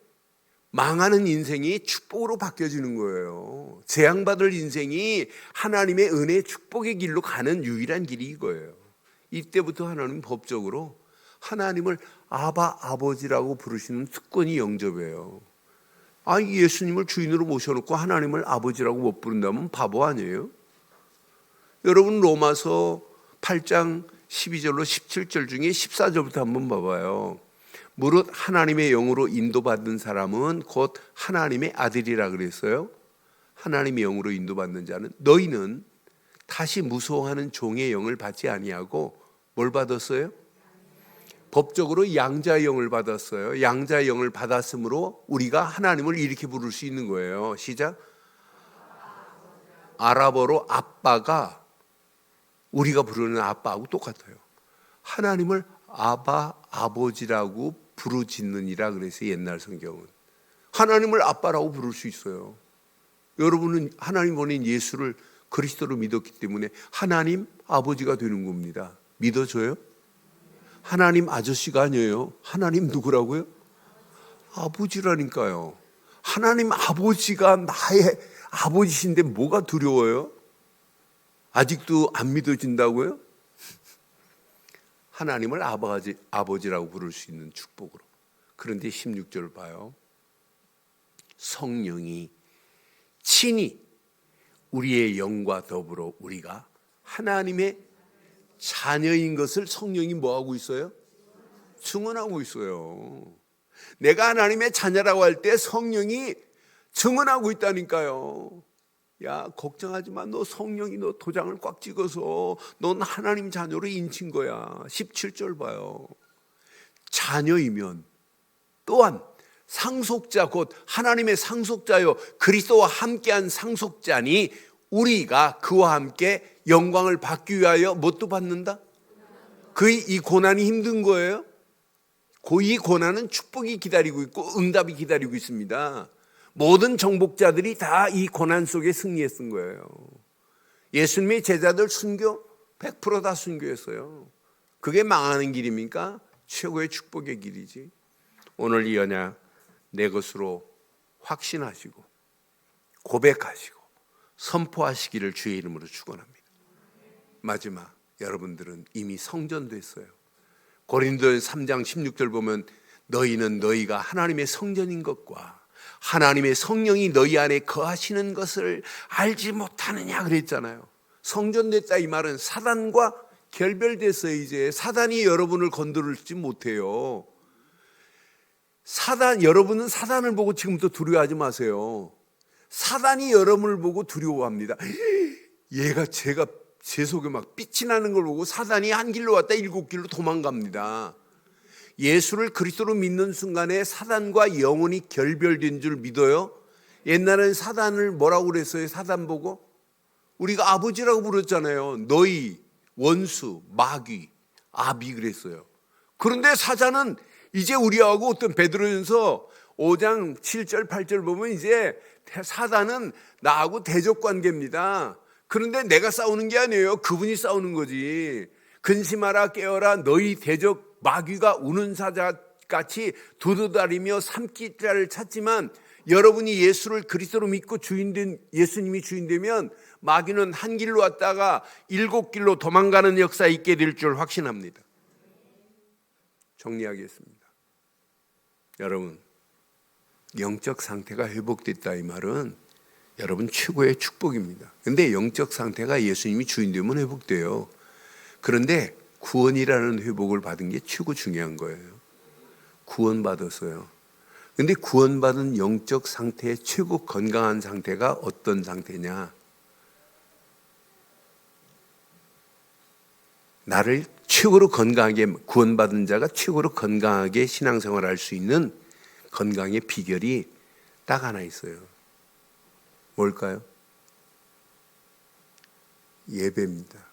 Speaker 1: 망하는 인생이 축복으로 바뀌어지는 거예요. 재앙받을 인생이 하나님의 은혜 축복의 길로 가는 유일한 길이 이거예요. 이때부터 하나님은 법적으로 하나님을 아바 아버지라고 부르시는 특권이 영접이에요. 예수님을 주인으로 모셔놓고 하나님을 아버지라고 못 부른다면 바보 아니에요? 여러분 로마서 8장 12절로 17절 중에 14절부터 한번 봐봐요. 무릇 하나님의 영으로 인도받는 사람은 곧 하나님의 아들이라 그랬어요. 하나님의 영으로 인도받는 자는, 너희는 다시 무서워하는 종의 영을 받지 아니하고 뭘 받았어요? 법적으로 양자의 영을 받았어요. 양자의 영을 받았으므로 우리가 하나님을 이렇게 부를 수 있는 거예요. 시작. 아랍어로 아빠가 우리가 부르는 아빠하고 똑같아요. 하나님을 아바 아버지라고 부르짖느니라 그래서 옛날 성경은 하나님을 아빠라고 부를 수 있어요. 여러분은 하나님 보낸 예수를 그리스도로 믿었기 때문에 하나님 아버지가 되는 겁니다. 믿어줘요? 하나님 아저씨가 아니에요. 하나님 누구라고요? 아직도 안 믿어진다고요? 하나님을 아버지라고 부를 수 있는 축복으로. 그런데 16절 봐요. 성령이 친히 우리의 영과 더불어 우리가 하나님의 자녀인 것을 성령이 뭐하고 있어요? 증언하고 있어요. 내가 하나님의 자녀라고 할 때 성령이 증언하고 있다니까요. 야, 걱정하지 마. 너 성령이 너 도장을 꽉 찍어서 넌 하나님 자녀로 인친 거야. 17절 봐요. 자녀이면 또한 상속자 곧 하나님의 상속자요 그리스도와 함께한 상속자니 우리가 그와 함께 영광을 받기 위하여 뭣도 받는다? 이 고난이 힘든 거예요? 이 고난은 축복이 기다리고 있고 응답이 기다리고 있습니다. 모든 정복자들이 다 이 고난 속에 승리했던 거예요. 예수님의 제자들 순교 100% 다 순교했어요. 그게 망하는 길입니까? 최고의 축복의 길이지. 오늘 이 언약 내 것으로 확신하시고 고백하시고 선포하시기를 주의 이름으로 축원합니다. 마지막, 여러분들은 이미 성전됐어요. 고린도전서 3장 16절 보면 너희는 너희가 하나님의 성전인 것과 하나님의 성령이 너희 안에 거하시는 것을 알지 못하느냐 그랬잖아요. 성전됐다 이 말은 사단과 결별됐어요. 이제 사단이 여러분을 건드릴지 못해요. 여러분은 사단을 보고 지금부터 두려워하지 마세요. 사단이 여러분을 보고 두려워합니다. 제가 제 속에 막 빛이 나는 걸 보고 사단이 한 길로 왔다 7길로 도망갑니다. 예수를 그리스도로 믿는 순간에 사단과 영혼이 결별된 줄 믿어요? 옛날엔 사단을 뭐라고 그랬어요? 사단 보고? 우리가 아버지라고 부르잖아요. 너희, 원수, 마귀, 아비 그랬어요. 그런데 사자는 이제 우리하고 어떤 베드로전서 5장 7절 8절 보면 이제 사단은 나하고 대적 관계입니다. 그런데 내가 싸우는 게 아니에요. 그분이 싸우는 거지. 근심하라 깨어라 너희 대적 마귀가 우는 사자같이 두루다리며 삼킬 자를 찾지만 여러분이 예수를 그리스도로 믿고 예수님이 주인되면 마귀는 한 길로 왔다가 7길로 도망가는 역사 있게 될 줄 확신합니다. 정리하겠습니다. 여러분, 영적 상태가 회복됐다 이 말은 여러분 최고의 축복입니다. 그런데 영적 상태가 예수님이 주인되면 회복돼요. 그런데 구원이라는 회복을 받은 게 최고 중요한 거예요. 구원받았어요. 그런데 구원받은 영적 상태의 최고 건강한 상태가 어떤 상태냐? 나를 최고로 건강하게, 구원받은 자가 최고로 건강하게 신앙생활을 할 수 있는 건강의 비결이 딱 하나 있어요. 뭘까요? 예배입니다.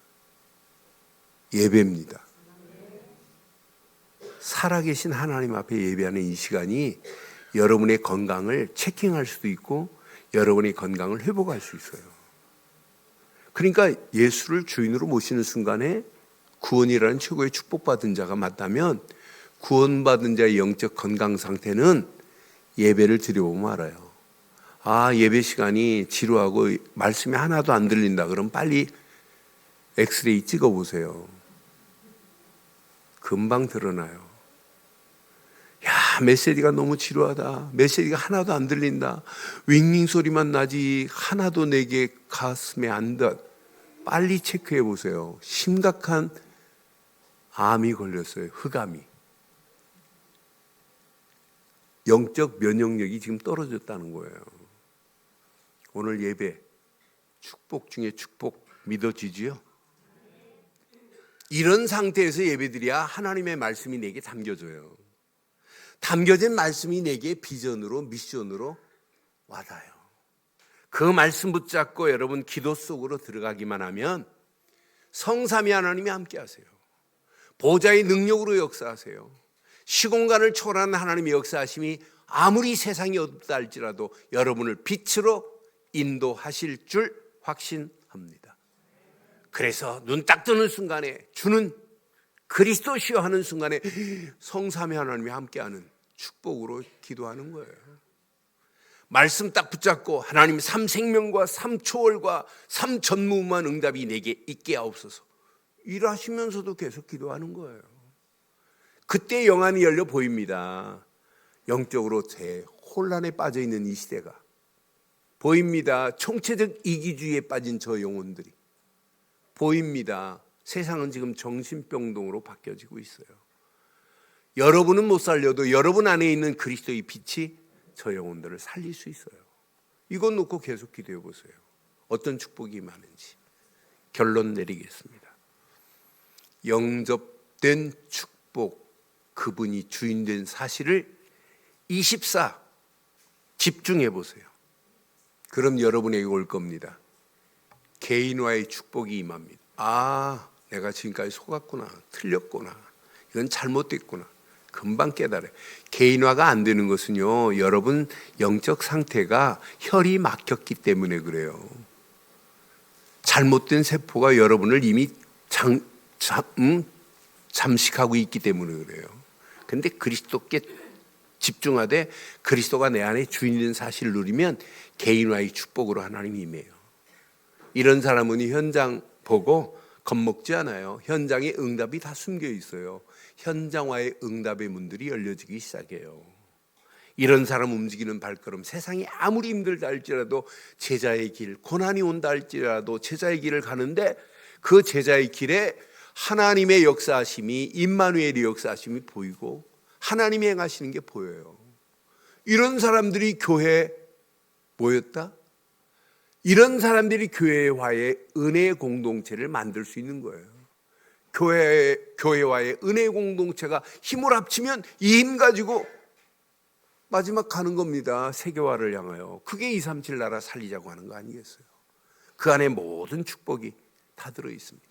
Speaker 1: 예배입니다. 살아계신 하나님 앞에 예배하는 이 시간이 여러분의 건강을 체킹할 수도 있고 여러분의 건강을 회복할 수 있어요. 그러니까 예수를 주인으로 모시는 순간에 구원이라는 최고의 축복받은 자가 맞다면 구원받은 자의 영적 건강 상태는 예배를 드려보면 알아요. 예배 시간이 지루하고 말씀이 하나도 안 들린다. 그럼 빨리 엑스레이 찍어보세요. 금방 드러나요. 메시지가 너무 지루하다. 메시지가 하나도 안 들린다. 윙윙 소리만 나지 하나도 내게 가슴에 안 닿아. 빨리 체크해 보세요. 심각한 암이 걸렸어요. 흑암이. 영적 면역력이 지금 떨어졌다는 거예요. 오늘 예배 축복 중에 축복 믿어지지요? 이런 상태에서 예배드려야 하나님의 말씀이 내게 담겨져요. 담겨진 말씀이 내게 비전으로 미션으로 와닿아요. 그 말씀 붙잡고 여러분 기도 속으로 들어가기만 하면 성삼위 하나님이 함께 하세요. 보좌의 능력으로 역사하세요. 시공간을 초월하는 하나님의 역사하심이 아무리 세상이 어둡다 할지라도 여러분을 빛으로 인도하실 줄 확신합니다. 그래서 눈 딱 뜨는 순간에 주는 그리스도시여 하는 순간에 성삼위 하나님이 함께하는 축복으로 기도하는 거예요. 말씀 딱 붙잡고 하나님 삼생명과 삼초월과 삼전무후무한 응답이 내게 있게 하옵소서. 일하시면서도 계속 기도하는 거예요. 그때 영안이 열려 보입니다. 영적으로 혼란에 빠져 있는 이 시대가 보입니다. 총체적 이기주의에 빠진 저 영혼들이 보입니다. 세상은 지금 정신병동으로 바뀌어지고 있어요. 여러분은 못 살려도 여러분 안에 있는 그리스도의 빛이 저 영혼들을 살릴 수 있어요. 이것 놓고 계속 기도해 보세요. 어떤 축복이 많은지. 결론 내리겠습니다. 영접된 축복, 그분이 주인된 사실을 24 집중해 보세요. 그럼 여러분에게 올 겁니다. 개인화의 축복이 임합니다. 아, 내가 지금까지 속았구나, 틀렸구나, 이건 잘못됐구나. 금방 깨달아요. 개인화가 안 되는 것은요, 여러분 영적 상태가 혈이 막혔기 때문에 그래요. 잘못된 세포가 여러분을 이미 잠식하고 있기 때문에 그래요. 근데 그리스도께 집중하되 그리스도가 내 안에 주인인 사실을 누리면 개인화의 축복으로 하나님이 임해요. 이런 사람은 현장 보고 겁먹지 않아요. 현장에 응답이 다 숨겨 있어요. 현장화의 응답의 문들이 열려지기 시작해요. 이런 사람 움직이는 발걸음, 세상이 아무리 힘들다 할지라도 제자의 길, 고난이 온다 할지라도 제자의 길을 가는데 그 제자의 길에 하나님의 역사하심이, 임마누엘의 역사하심이 보이고 하나님이 행하시는 게 보여요. 이런 사람들이 교회에 모였다? 이런 사람들이 교회와의 은혜의 공동체를 만들 수 있는 거예요. 교회와의 은혜의 공동체가 힘을 합치면 이 힘 가지고 마지막 가는 겁니다. 세계화를 향하여. 그게 237 나라 살리자고 하는 거 아니겠어요? 그 안에 모든 축복이 다 들어 있습니다.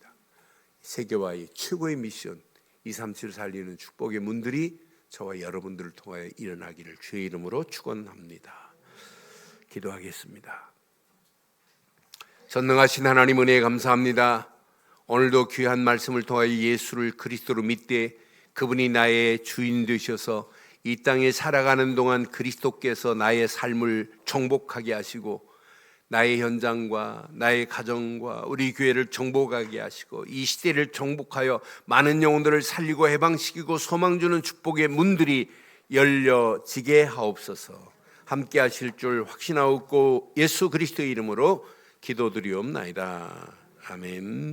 Speaker 1: 세계화의 최고의 미션, 237 살리는 축복의 문들이 저와 여러분들을 통하여 일어나기를 주의 이름으로 축원합니다. 기도하겠습니다. 전능하신 하나님 은혜에 감사합니다. 오늘도 귀한 말씀을 통하여 예수를 그리스도로 믿되 그분이 나의 주인 되셔서 이 땅에 살아가는 동안 그리스도께서 나의 삶을 정복하게 하시고 나의 현장과 나의 가정과 우리 교회를 정복하게 하시고 이 시대를 정복하여 많은 영혼들을 살리고 해방시키고 소망 주는 축복의 문들이 열려지게 하옵소서. 함께 하실 줄 확신하옵고 예수 그리스도의 이름으로 기도드리옵나이다. 아멘.